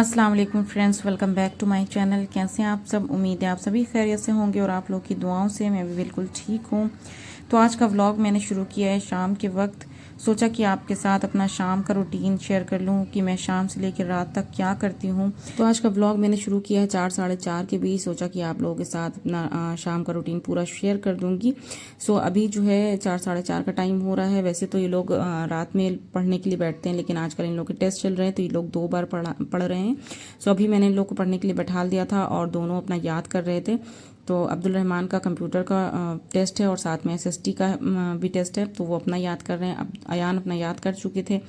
अस्सलाम वालेकुम friends, welcome back to my channel. कैसे हैं आप सब? उम्मीद है आप सभी खैरियत से होंगे और आप लोग की दुआओं से मैं भी बिल्कुल ठीक हूँ। तो आज का व्लॉग मैंने शुरू किया है शाम के वक्त। सोचा कि आपके साथ अपना शाम का रूटीन शेयर कर लूँ कि मैं शाम से लेकर रात तक क्या करती हूँ। तो आज का व्लॉग मैंने शुरू किया है 4 साढ़े 4 के बीच। सोचा कि आप लोगों के साथ अपना शाम का रूटीन पूरा शेयर कर दूँगी। सो अभी जो है 4 साढ़े 4 का टाइम हो रहा है। वैसे तो ये लोग रात में पढ़ने के लिए बैठते हैं, लेकिन आजकल इन लोग के टेस्ट चल रहे हैं तो ये लोग 2 बार पढ़ रहे हैं। सो अभी मैंने इन लोग को पढ़ने के लिए बैठा दिया था और दोनों अपना याद कर रहे थे। तो अब्दुल रहमान का कंप्यूटर का टेस्ट है और साथ में एसएसटी का भी टेस्ट है, तो वो अपना याद कर रहे हैं। अब अयान अपना याद कर चुके थे,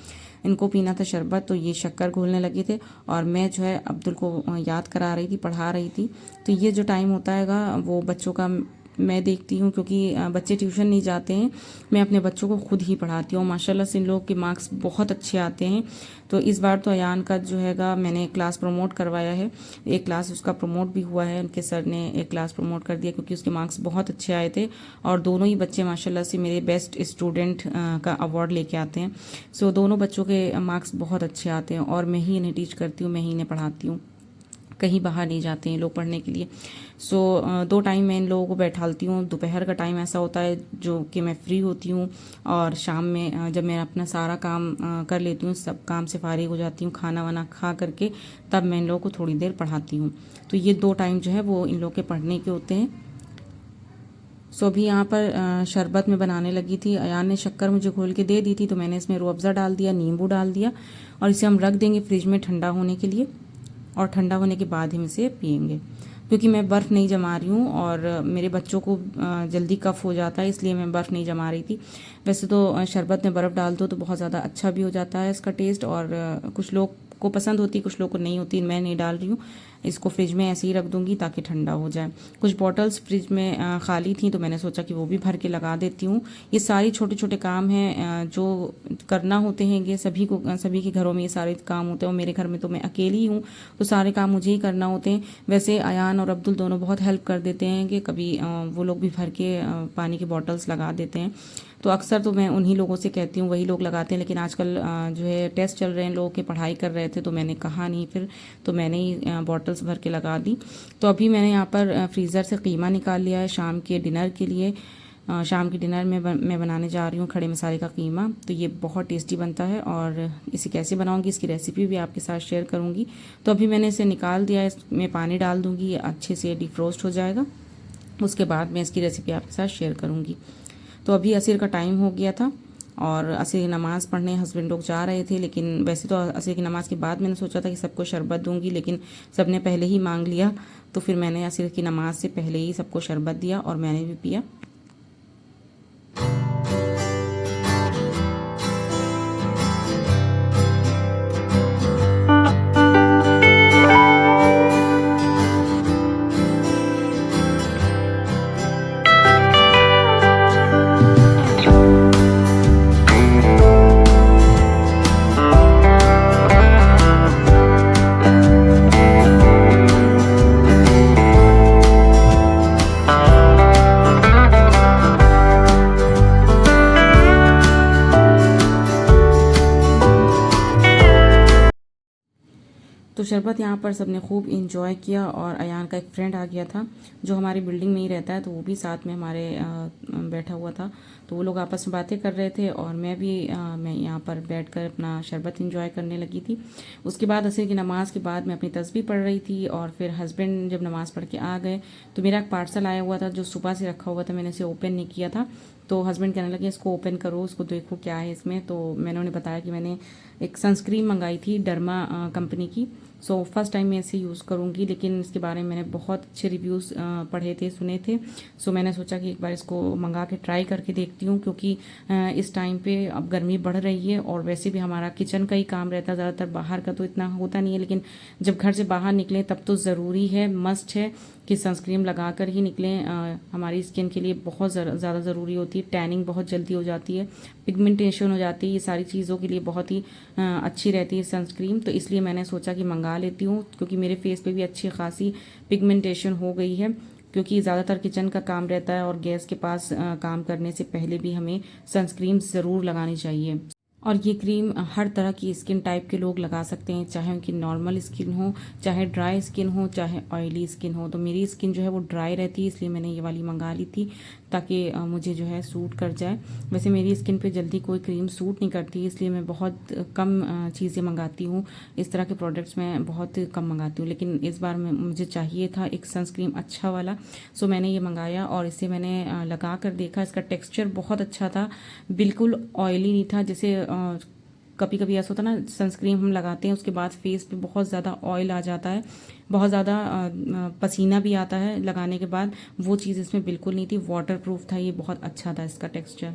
इनको पीना था शरबत, तो ये शक्कर घोलने लगे थे और मैं जो है अब्दुल को याद करा रही थी, पढ़ा रही थी। तो ये जो टाइम होता हैगा वो बच्चों का मैं देखती हूँ, क्योंकि बच्चे ट्यूशन नहीं जाते हैं, मैं अपने बच्चों को खुद ही पढ़ाती हूँ। माशाल्लाह से इन लोगों के मार्क्स बहुत अच्छे आते हैं। तो इस बार तो अयान का जो हैगा मैंने क्लास प्रमोट करवाया है, एक क्लास उसका प्रमोट भी हुआ है, उनके सर ने एक क्लास प्रमोट कर दिया क्योंकि उसके मार्क्स बहुत अच्छे आए थे। और दोनों ही बच्चे माशाल्लाह से मेरे बेस्ट स्टूडेंट का अवार्ड लेके आते हैं। सो दोनों बच्चों के मार्क्स बहुत अच्छे आते हैं और मैं ही इन्हें टीच करती हूँ, मैं ही इन्हें पढ़ाती हूँ, कहीं बाहर नहीं जाते हैं लोग पढ़ने के लिए। सो 2 टाइम मैं इन लोगों को बैठालती हूँ। दोपहर का टाइम ऐसा होता है जो कि मैं फ्री होती हूँ, और शाम में जब मैं अपना सारा काम कर लेती हूँ, सब काम से फारिग हो जाती हूँ, खाना वाना खा करके, तब मैं इन लोगों को थोड़ी देर पढ़ाती हूँ। तो ये 2 टाइम जो है वो इन लोग के पढ़ने के होते हैं। सो अभी यहाँ पर शरबत में बनाने लगी थी। अयान ने शक्कर मुझे घोल के दे दी थी, तो मैंने इसमें रूह अफ़ज़ा डाल दिया, नींबू डाल दिया और इसे हम रख देंगे फ्रिज में ठंडा होने के लिए, और ठंडा होने के बाद हम इसे पियेंगे। क्योंकि मैं बर्फ़ नहीं जमा रही हूँ और मेरे बच्चों को जल्दी कफ़ हो जाता है, इसलिए मैं बर्फ़ नहीं जमा रही थी। वैसे तो शरबत में बर्फ़ डाल दो तो बहुत ज़्यादा अच्छा भी हो जाता है इसका टेस्ट, और कुछ लोग को पसंद होती, कुछ लोग को नहीं होती। मैं नहीं डाल रही हूँ, इसको फ्रिज में ऐसे ही रख दूंगी ताकि ठंडा हो जाए। कुछ बॉटल्स फ्रिज में खाली थी, तो मैंने सोचा कि वो भी भर के लगा देती हूँ। ये सारी छोटे छोटे काम हैं जो करना होते हैं, ये सभी के घरों में ये सारे काम होते हैं, और मेरे घर में तो मैं अकेली हूँ, तो सारे काम मुझे ही करना होते हैं। वैसे अयान और अब्दुल दोनों बहुत हेल्प कर देते हैं कि कभी वो लोग भी भर के पानी की बॉटल्स लगा देते हैं। तो अक्सर तो मैं उन्हीं लोगों से कहती हूँ, वही लोग लगाते हैं, लेकिन आजकल जो है टेस्ट चल रहे हैं, लोगों के पढ़ाई कर रहे थे, तो मैंने कहा नहीं फिर, तो मैंने ही बॉटल्स भर के लगा दी। तो अभी मैंने यहाँ पर फ्रीज़र से कीमा निकाल लिया है शाम के डिनर के लिए। शाम के डिनर में मैं बनाने जा रही हूँ खड़े मसाले का कीमा। तो ये बहुत टेस्टी बनता है और इसे कैसे बनाऊँगी इसकी रेसिपी भी आपके साथ शेयर करूँगी। तो अभी मैंने इसे निकाल दिया है, इसमें पानी डाल दूँगी, अच्छे से डिफ्रोस्ट हो जाएगा, उसके बाद मैं इसकी रेसिपी आपके साथ शेयर करूँगी। तो अभी असर का टाइम हो गया था और असर की नमाज़ पढ़ने हस्बैंड लोग जा रहे थे, लेकिन वैसे तो असर की नमाज़ के बाद मैंने सोचा था कि सबको शरबत दूंगी, लेकिन सबने पहले ही मांग लिया, तो फिर मैंने असर की नमाज़ से पहले ही सबको शरबत दिया और मैंने भी पिया। तो शरबत यहाँ पर सबने खूब इंजॉय किया, और अयान का एक फ्रेंड आ गया था जो हमारी बिल्डिंग में ही रहता है, तो वो भी साथ में हमारे बैठा हुआ था। तो वो लोग आपस में बातें कर रहे थे और मैं यहाँ पर बैठकर अपना शरबत इंजॉय करने लगी थी। उसके बाद असर की नमाज़ के बाद मैं अपनी तस्बीह पढ़ रही थी, और फिर हस्बैंड जब नमाज़ पढ़ के आ गए तो मेरा एक पार्सल आया हुआ था जो सुबह से रखा हुआ था, मैंने इसे ओपन नहीं किया था। तो हस्बैंड कहने लगे इसको ओपन करो, उसको देखो क्या है इसमें। तो मैंने उन्हें बताया कि मैंने एक सनस्क्रीन मंगाई थी डर्मा कंपनी की। सो फर्स्ट टाइम मैं इसे यूज़ करूँगी, लेकिन इसके बारे में मैंने बहुत अच्छे रिव्यूज़ पढ़े थे, सुने थे। सो मैंने सोचा कि एक बार इसको मंगा के ट्राई करके देखती हूँ, क्योंकि इस टाइम पे अब गर्मी बढ़ रही है और वैसे भी हमारा किचन का ही काम रहता है ज़्यादातर, बाहर का तो इतना होता नहीं है, लेकिन जब घर से बाहर निकलें तब तो ज़रूरी है, मस्ट है कि सनस्क्रीन लगा कर ही निकलें। हमारी स्किन के लिए बहुत ज़्यादा ज़रूरी होती है, टैनिंग बहुत जल्दी हो जाती है, पिगमेंटेशन हो जाती है, ये सारी चीज़ों के लिए बहुत ही अच्छी रहती है सनस्क्रीन। तो इसलिए मैंने सोचा कि मंगा लेती हूँ, क्योंकि मेरे फेस पे भी अच्छी खासी पिगमेंटेशन हो गई है, क्योंकि ज़्यादातर किचन का काम रहता है और गैस के पास काम करने से पहले भी हमें सनस्क्रीन ज़रूर लगानी चाहिए। और ये क्रीम हर तरह की स्किन टाइप के लोग लगा सकते हैं, चाहे उनकी नॉर्मल स्किन हो, चाहे ड्राई स्किन हो, चाहे ऑयली स्किन हो। तो मेरी स्किन जो है वो ड्राई रहती है, इसलिए मैंने ये वाली मंगा ली थी ताकि मुझे जो है सूट कर जाए। वैसे मेरी स्किन पे जल्दी कोई क्रीम सूट नहीं करती, इसलिए मैं बहुत कम चीज़ें मंगाती हूँ। इस तरह के प्रोडक्ट्स मैं बहुत कम मंगाती हूँ, लेकिन इस बार मुझे चाहिए था एक सनस्क्रीन अच्छा वाला, सो मैंने ये मंगाया और इसे मैंने लगा कर देखा। इसका टेक्स्चर बहुत अच्छा था, बिल्कुल ऑयली नहीं था। जैसे कभी कभी ऐसा होता है ना, सनस्क्रीन हम लगाते हैं उसके बाद फेस पे बहुत ज़्यादा ऑयल आ जाता है, बहुत ज़्यादा पसीना भी आता है लगाने के बाद, वो चीज़ इसमें बिल्कुल नहीं थी। वाटर प्रूफ था ये, बहुत अच्छा था इसका टेक्स्चर।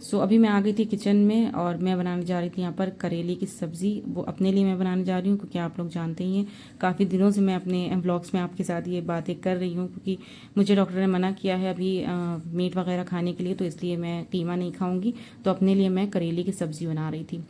सो अभी मैं आ गई थी किचन में और मैं बनाने जा रही थी यहाँ पर करेले की सब्ज़ी। वो अपने लिए मैं बनाने जा रही हूँ, क्योंकि आप लोग जानते ही हैं काफ़ी दिनों से मैं अपने ब्लॉग्स में आपके साथ ये बातें कर रही हूँ, क्योंकि मुझे डॉक्टर ने मना किया है अभी मीट वगैरह खाने के लिए, तो इसलिए मैं कीमा नहीं खाऊंगी। तो अपने लिए मैं करेले की सब्ज़ी बना रही थी।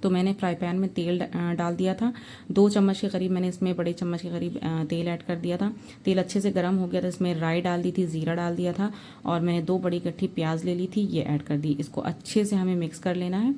तो मैंने फ्राई पैन में तेल डाल दिया था, 2 चम्मच के करीब मैंने इसमें, बड़े चम्मच के करीब तेल ऐड कर दिया था। तेल अच्छे से गर्म हो गया था, इसमें राई डाल दी थी, ज़ीरा डाल दिया था और मैंने 2 बड़ी कट्ठी प्याज ले ली थी, ये ऐड कर दी। इसको अच्छे से हमें मिक्स कर लेना है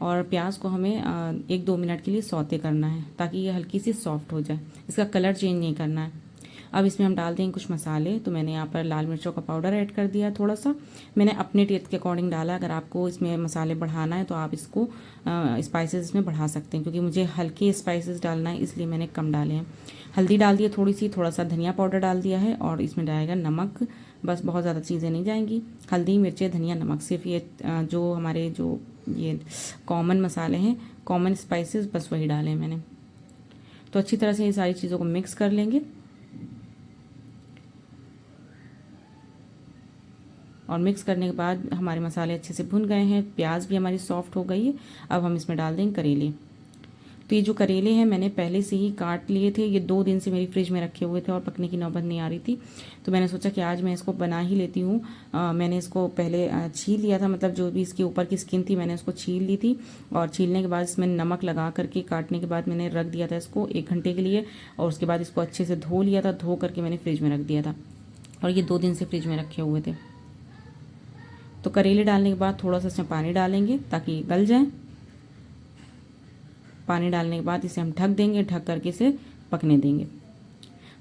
और प्याज को हमें 1-2 मिनट के लिए सौते करना है ताकि ये हल्की सी सॉफ्ट हो जाए, इसका कलर चेंज नहीं करना है। अब इसमें हम डाल देंगे कुछ मसाले। तो मैंने यहाँ पर लाल मिर्चों का पाउडर ऐड कर दिया थोड़ा सा, मैंने अपने टेस्ट के अकॉर्डिंग डाला। अगर आपको इसमें मसाले बढ़ाना है तो आप इसको स्पाइसेस इसमें बढ़ा सकते हैं, क्योंकि मुझे हल्के स्पाइसेस डालना है इसलिए मैंने कम डाले हैं। हल्दी डाल दिया थोड़ी सी, थोड़ा सा धनिया पाउडर डाल दिया है और इसमें डालेगा नमक, बस बहुत ज़्यादा चीज़ें नहीं जाएंगी। हल्दी, मिर्चें, धनिया, नमक, सिर्फ ये जो हमारे जो ये कॉमन मसाले हैं, कॉमन स्पाइसेस, बस वही डाले हैं मैंने। तो अच्छी तरह से ये सारी चीज़ों को मिक्स कर लेंगे और मिक्स करने के बाद हमारे मसाले अच्छे से भुन गए हैं, प्याज भी हमारी सॉफ्ट हो गई है। अब हम इसमें डाल देंगे करेले। तो ये जो करेले हैं मैंने पहले से ही काट लिए थे, ये 2 दिन से मेरी फ्रिज में रखे हुए थे और पकने की नौबत नहीं आ रही थी, तो मैंने सोचा कि आज मैं इसको बना ही लेती हूँ। मैंने इसको पहले छील लिया था, मतलब जो भी इसके ऊपर की स्किन थी मैंने उसको छील ली थी और छीलने के बाद इसमें नमक लगा करके काटने के बाद मैंने रख दिया था इसको 1 घंटे के लिए, और उसके बाद इसको अच्छे से धो लिया था, धो करके मैंने फ्रिज में रख दिया था और ये 2 दिन से फ्रिज में रखे हुए थे। तो करेले डालने के बाद थोड़ा सा इसमें पानी डालेंगे ताकि गल जाए। पानी डालने के बाद इसे हम ढक देंगे, ढक करके इसे पकने देंगे।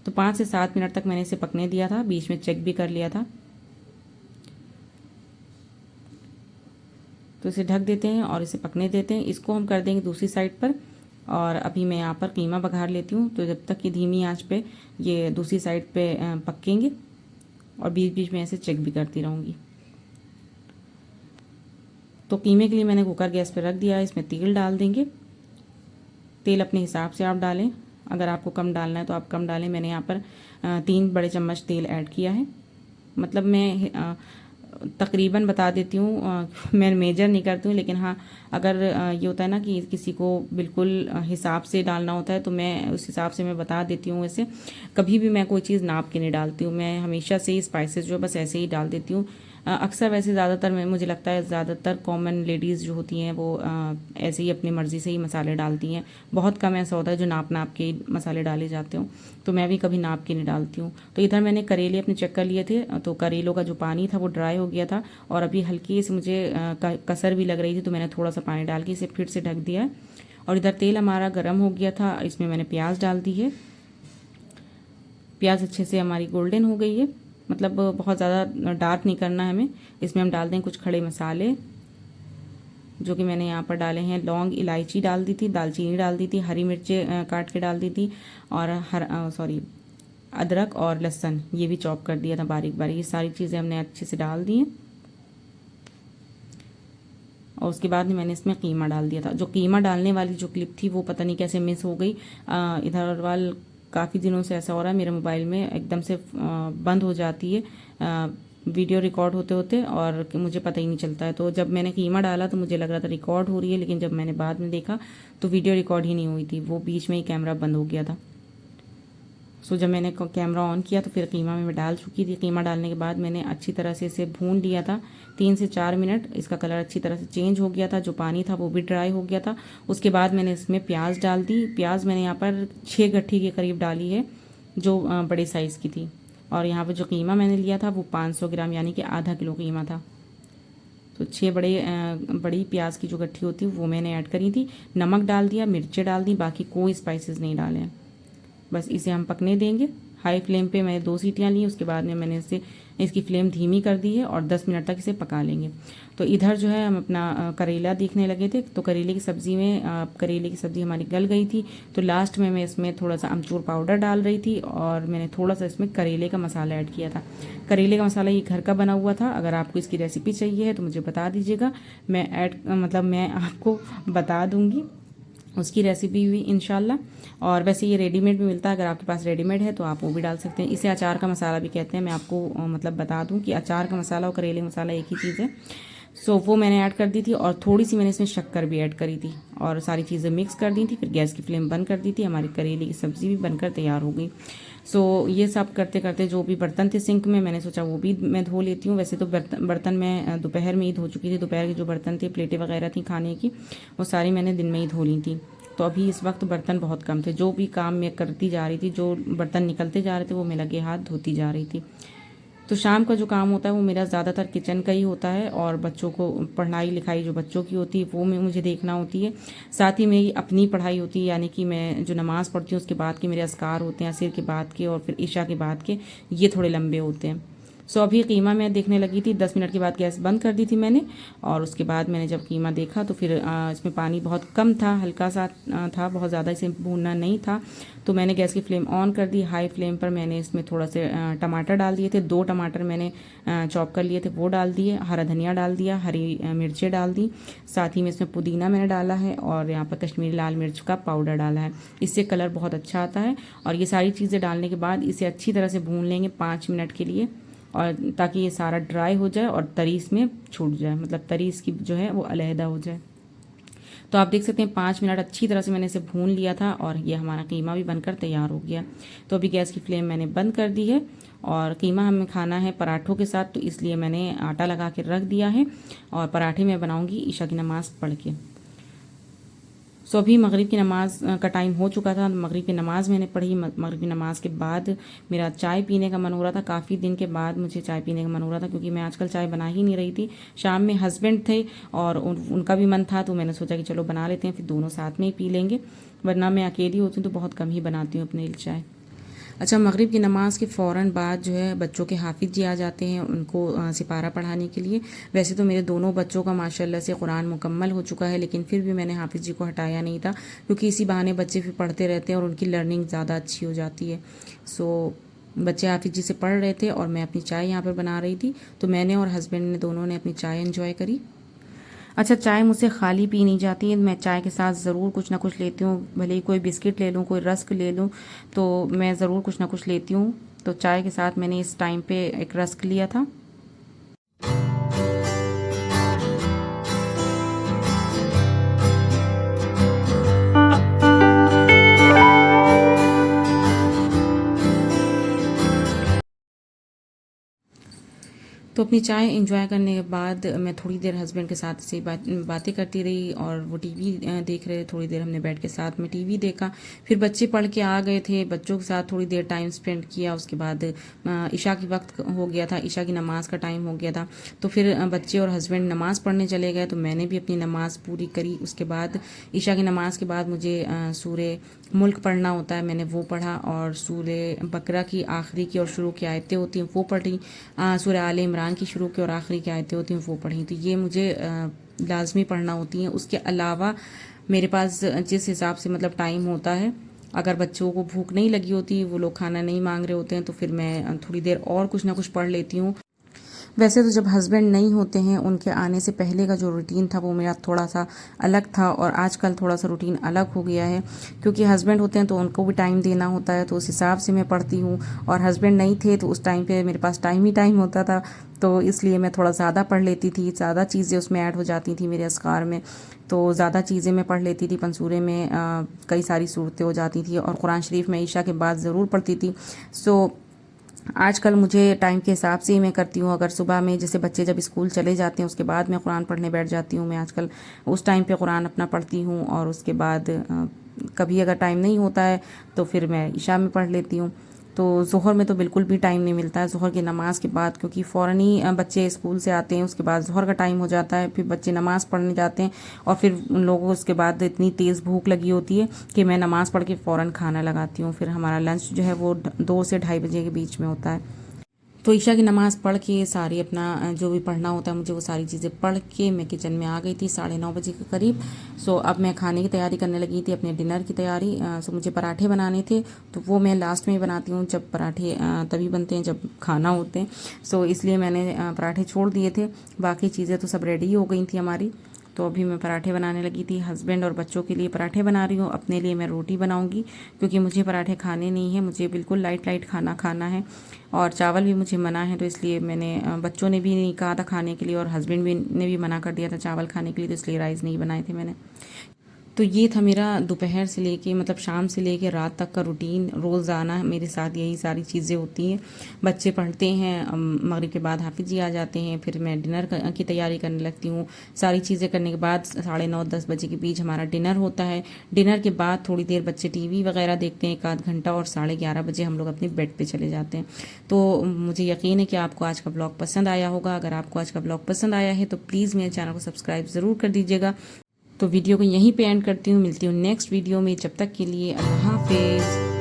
तो 5 से 7 मिनट तक मैंने इसे पकने दिया था, बीच में चेक भी कर लिया था। तो इसे ढक देते हैं और इसे पकने देते हैं। इसको हम कर देंगे दूसरी साइड पर, और अभी मैं यहाँ पर कीमा बघार लेती हूँ। तो जब तक कि धीमी आंच पे ये दूसरी साइड पे पकेंगे और बीच बीच में ऐसे चेक भी करती रहूँगी। तो कीमे के लिए मैंने कुकर गैस पर रख दिया है, इसमें तेल डाल देंगे। तेल अपने हिसाब से आप डालें, अगर आपको कम डालना है तो आप कम डालें। मैंने यहाँ पर 3 बड़े चम्मच तेल ऐड किया है, मतलब मैं तकरीबन बता देती हूँ, मैं मेजर नहीं करती हूँ, लेकिन हाँ अगर ये होता है ना कि किसी को बिल्कुल हिसाब से डालना होता है तो मैं उस हिसाब से मैं बता देती हूँ। वैसे कभी भी मैं कोई चीज़ नाप के नहीं डालती हूँ, मैं हमेशा से ही स्पाइसेस जो बस ऐसे ही डाल देती हूँ। अक्सर वैसे ज़्यादातर मुझे लगता है ज़्यादातर कॉमन लेडीज़ जो होती हैं वो ऐसे ही अपनी मर्ज़ी से ही मसाले डालती हैं। बहुत कम ऐसा होता है जो नाप नाप के मसाले डाले जाते हों, तो मैं भी कभी नाप के नहीं डालती हूँ। तो इधर मैंने करेले अपने चेक कर लिए थे, तो करेलों का जो पानी था वो ड्राई हो गया था और अभी हल्की से मुझे कसर भी लग रही थी, तो मैंने थोड़ा सा पानी डाल के इसे फिर से ढक दिया है। और इधर तेल हमारा गर्म हो गया था, इसमें मैंने प्याज डाल दी है। प्याज अच्छे से हमारी गोल्डन हो गई है, मतलब बहुत ज़्यादा डार्क नहीं करना है हमें। इसमें हम डाल दें कुछ खड़े मसाले, जो कि मैंने यहाँ पर डाले हैं। लौंग, इलायची डाल दी थी, दालचीनी डाल दी थी, हरी मिर्चें काट के डाल दी थी, और अदरक और लहसुन ये भी चॉप कर दिया था बारीक बारीक। ये सारी चीज़ें हमने अच्छे से डाल दी हैं और उसके बाद मैंने इसमें कीमा डाल दिया था। जो कीमा डालने वाली जो क्लिप थी वो पता नहीं कैसे मिस हो गई। इधर वाल काफ़ी दिनों से ऐसा हो रहा है, मेरे मोबाइल में एकदम से बंद हो जाती है वीडियो रिकॉर्ड होते होते, और मुझे पता ही नहीं चलता है। तो जब मैंने कीमा डाला तो मुझे लग रहा था रिकॉर्ड हो रही है, लेकिन जब मैंने बाद में देखा तो वीडियो रिकॉर्ड ही नहीं हुई थी, वो बीच में ही कैमरा बंद हो गया था। सो जब मैंने कैमरा ऑन किया तो फिर कीमा में मैं डाल चुकी थी। कीमा डालने के बाद मैंने अच्छी तरह से इसे भून लिया था 3 से 4 मिनट। इसका कलर अच्छी तरह से चेंज हो गया था, जो पानी था वो भी ड्राई हो गया था। उसके बाद मैंने इसमें प्याज डाल दी। प्याज मैंने यहाँ पर 6 गट्ठी के करीब डाली है, जो बड़े साइज़ की थी। और यहाँ पर जो कीमा मैंने लिया था वो 500 ग्राम, यानी कि आधा किलो कीमा था। तो 6 बड़ी प्याज की जो गट्ठी होती है वो मैंने ऐड करी थी। नमक डाल दिया, मिर्चें डाल दी, बाकी कोई स्पाइसेस नहीं डाले हैं। बस इसे हम पकने देंगे। हाई फ्लेम पे मैंने 2 सीटियाँ ली, उसके बाद में मैंने इसकी फ्लेम धीमी कर दी है और 10 मिनट तक इसे पका लेंगे। तो इधर जो है हम अपना करेला देखने लगे थे। तो करेले की सब्ज़ी में करेले की सब्ज़ी हमारी गल गई थी, तो लास्ट में मैं इसमें थोड़ा सा अमचूर पाउडर डाल रही थी और मैंने थोड़ा सा इसमें करेले का मसाला ऐड किया था। करेले का मसाला ये घर का बना हुआ था। अगर आपको इसकी रेसिपी चाहिए है तो मुझे बता दीजिएगा, मैं आपको बता दूँगी उसकी रेसिपी भी इंशाल्लाह। और वैसे ये रेडीमेड भी मिलता है, अगर आपके पास रेडीमेड है तो आप वो भी डाल सकते हैं। इसे अचार का मसाला भी कहते हैं। मैं आपको बता दूं कि अचार का मसाला और करेले मसाला एक ही चीज़ है। सो वो मैंने ऐड कर दी थी और थोड़ी सी मैंने इसमें शक्कर भी ऐड करी थी और सारी चीज़ें मिक्स कर दी थी। फिर गैस की फ्लेम बंद कर दी थी। हमारी करेले की सब्ज़ी भी बनकर तैयार हो गई। सो ये सब करते करते जो भी बर्तन थे सिंक में, मैंने सोचा वो भी मैं धो लेती हूँ। वैसे तो बर्तन मैं दोपहर में ही धो चुकी थी। दोपहर के जो बर्तन थे, प्लेटें वगैरह थी खाने की, वो सारी मैंने दिन में ही धो ली थी। तो अभी इस वक्त बर्तन बहुत कम थे। जो भी काम मैं करती जा रही थी, जो बर्तन निकलते जा रहे थे, वो मैं लगे हाथ धोती जा रही थी। तो शाम का जो काम होता है वो मेरा ज़्यादातर किचन का ही होता है और बच्चों को पढ़ाई लिखाई जो बच्चों की होती है वो मुझे देखना होती है। साथ ही मेरी अपनी पढ़ाई होती है, यानी कि मैं जो नमाज़ पढ़ती हूँ उसके बाद के मेरे अज़कार होते हैं, असर के बाद के और फिर इशा के बाद के, ये थोड़े लंबे होते हैं। सो अभी कीमा मैं देखने लगी थी। 10 मिनट के बाद गैस बंद कर दी थी मैंने और उसके बाद मैंने जब कीमा देखा तो फिर इसमें पानी बहुत कम था, हल्का सा था, बहुत ज़्यादा इसे भूनना नहीं था। तो मैंने गैस की फ्लेम ऑन कर दी। हाई फ्लेम पर मैंने इसमें थोड़ा से टमाटर डाल दिए थे। 2 टमाटर मैंने चॉप कर लिए थे, वो डाल दिए। हरा धनिया डाल दिया, हरी मिर्चें डाल दी। साथ ही में इसमें पुदीना मैंने डाला है और यहाँ पर कश्मीरी लाल मिर्च का पाउडर डाला है। इससे कलर बहुत अच्छा आता है। और ये सारी चीज़ें डालने के बाद इसे अच्छी तरह से भून लेंगे 5 मिनट के लिए, और ताकि ये सारा ड्राई हो जाए और तरी इसमें छूट जाए, तरी इसकी जो है वो अलहदा हो जाए। तो आप देख सकते हैं 5 मिनट अच्छी तरह से मैंने इसे भून लिया था और ये हमारा कीमा भी बनकर तैयार हो गया। तो अभी गैस की फ्लेम मैंने बंद कर दी है और कीमा हमें खाना है पराठों के साथ, तो इसलिए मैंने आटा लगा के रख दिया है और पराठे में बनाऊँगी ईशा की नमाज़ पढ़ के। सो अभी मगरिब की नमाज़ का टाइम हो चुका था। मगरिब की नमाज़ मैंने पढ़ी। मगरिब की नमाज़ के बाद मेरा चाय पीने का मन हो रहा था। काफ़ी दिन के बाद मुझे चाय पीने का मन हो रहा था, क्योंकि मैं आजकल चाय बना ही नहीं रही थी। शाम में हस्बैंड थे और उनका भी मन था, तो मैंने सोचा कि चलो बना लेते हैं, फिर दोनों साथ में ही पी लेंगे। वरना मैं अकेली होती हूँ तो बहुत कम ही बनाती हूँ अपने लिए चाय। अच्छा, मगरिब की नमाज़ के फ़ौरन बाद जो है बच्चों के हाफिज़ जी आ जाते हैं उनको सिपारा पढ़ाने के लिए। वैसे तो मेरे दोनों बच्चों का माशाल्लाह से कुरान मुकम्मल हो चुका है, लेकिन फिर भी मैंने हाफिज़ जी को हटाया नहीं था, क्योंकि इसी बहाने बच्चे फिर पढ़ते रहते हैं और उनकी लर्निंग ज़्यादा अच्छी हो जाती है। सो बच्चे हाफिज़ जी से पढ़ रहे थे और मैं अपनी चाय यहाँ पर बना रही थी। तो मैंने और हस्बैंड ने दोनों ने अपनी चाय एंजॉय करी। अच्छा, चाय मुझसे खाली पी नहीं जाती है। मैं चाय के साथ ज़रूर कुछ ना कुछ लेती हूँ, भले ही कोई बिस्किट ले लूँ, कोई रस्क ले लूँ, तो मैं ज़रूर कुछ ना कुछ लेती हूँ। तो चाय के साथ मैंने इस टाइम पे एक रस्क लिया था। तो अपनी चाय एंजॉय करने के बाद मैं थोड़ी देर हस्बैंड के साथ से बातें करती रही और वो टीवी देख रहे थे। थोड़ी देर हमने बैठ के साथ में टीवी देखा। फिर बच्चे पढ़ के आ गए थे, बच्चों के साथ थोड़ी देर टाइम स्पेंड किया। उसके बाद ईशा की वक्त हो गया था, ईशा की नमाज़ का टाइम हो गया था। तो फिर बच्चे और हस्बैंड नमाज़ पढ़ने चले गए, तो मैंने भी अपनी नमाज़ पूरी करी। उसके बाद ईशा की नमाज़ के बाद मुझे सूरे मुल्क पढ़ना होता है, मैंने वो पढ़ा और सूरे बकरा की आखिरी की और शुरू की आयतें होती हैं वो पढ़ी। सूरे आले इमरान की शुरू की और आखिरी की आयतें होती हैं वो पढ़ी। तो ये मुझे लाजमी पढ़ना होती हैं। उसके अलावा मेरे पास जिस हिसाब से टाइम होता है, अगर बच्चों को भूख नहीं लगी होती, वो लोग खाना नहीं मांग रहे होते हैं, तो फिर मैं थोड़ी देर और कुछ ना कुछ पढ़ लेती हूँ। वैसे तो जब हस्बैंड नहीं होते हैं, उनके आने से पहले का जो रूटीन था वो मेरा थोड़ा सा अलग था और आजकल थोड़ा सा रूटीन अलग हो गया है, क्योंकि हस्बैंड होते हैं तो उनको भी टाइम देना होता है, तो उस हिसाब से मैं पढ़ती हूँ। और हस्बैंड नहीं थे तो उस टाइम पे मेरे पास टाइम ही टाइम होता था, तो इसलिए मैं थोड़ा ज़्यादा पढ़ लेती थी, ज़्यादा चीज़ें उसमें ऐड हो जाती थी मेरे अस्कार में, तो ज़्यादा चीज़ें मैं पढ़ लेती थी। पंसूरे में कई सारी सूरतें हो जाती थी और कुरान शरीफ में ईशा के बाद ज़रूर पढ़ती थी। सो आजकल मुझे टाइम के हिसाब से ही मैं करती हूँ। अगर सुबह में जैसे बच्चे जब स्कूल चले जाते हैं उसके बाद मैं कुरान पढ़ने बैठ जाती हूँ, मैं आजकल उस टाइम पे कुरान अपना पढ़ती हूँ। और उसके बाद कभी अगर टाइम नहीं होता है तो फिर मैं ईशा में पढ़ लेती हूँ। तो ज़ोहर में तो बिल्कुल भी टाइम नहीं मिलता है ज़ोहर की नमाज़ के बाद, क्योंकि फ़ौरन ही बच्चे स्कूल से आते हैं, उसके बाद ज़ोहर का टाइम हो जाता है, फिर बच्चे नमाज़ पढ़ने जाते हैं और फिर उन लोगों को उसके बाद इतनी तेज़ भूख लगी होती है कि मैं नमाज़ पढ़ के फ़ौरन खाना लगाती हूँ। फिर हमारा लंच जो है वो 2 से 2:30 बजे के बीच में होता है। तो ईशा की नमाज़ पढ़ के सारी अपना जो भी पढ़ना होता है मुझे वो सारी चीज़ें पढ़ के मैं किचन में आ गई थी 9:30 बजे के करीब। सो अब मैं खाने की तैयारी करने लगी थी, अपने डिनर की तैयारी। सो मुझे पराठे बनाने थे, तो वो मैं लास्ट में ही बनाती हूँ, जब पराठे तभी बनते हैं जब खाना होते हैं। सो इसलिए मैंने पराठे छोड़ दिए थे, बाकी चीज़ें तो सब रेडी हो गई थी हमारी। तो अभी मैं पराठे बनाने लगी थी, हस्बैंड और बच्चों के लिए पराठे बना रही हूँ, अपने लिए मैं रोटी बनाऊँगी क्योंकि मुझे पराठे खाने नहीं हैं, मुझे बिल्कुल लाइट लाइट खाना खाना है और चावल भी मुझे मना है। तो इसलिए मैंने बच्चों ने भी नहीं कहा था खाने के लिए और हस्बैंड भी ने भी मना कर दिया था चावल खाने के लिए, तो इसलिए राइस नहीं बनाए थे मैंने। तो ये था मेरा दोपहर से लेके मतलब शाम से लेके रात तक का रूटीन। रोज़ाना मेरे साथ यही सारी चीज़ें होती हैं। बच्चे पढ़ते हैं, मगरिब के बाद हाफिज़ जी आ जाते हैं, फिर मैं डिनर की तैयारी करने लगती हूँ। सारी चीज़ें करने के बाद 9:30-10 बजे के बीच हमारा डिनर होता है। डिनर के बाद थोड़ी देर बच्चे टीवी वगैरह देखते हैं 1 आध घंटा और 11:30 बजे हम लोग अपने बेड पर चले जाते हैं। तो मुझे यकीन है कि आपको आज का ब्लॉग पसंद आया होगा। अगर आपको आज का ब्लॉग पसंद आया है तो प्लीज़ मेरे चैनल को सब्सक्राइब ज़रूर कर दीजिएगा। तो वीडियो को यहीं पे एंड करती हूँ, मिलती हूँ नेक्स्ट वीडियो में। जब तक के लिए अल्लाह हाफिज़।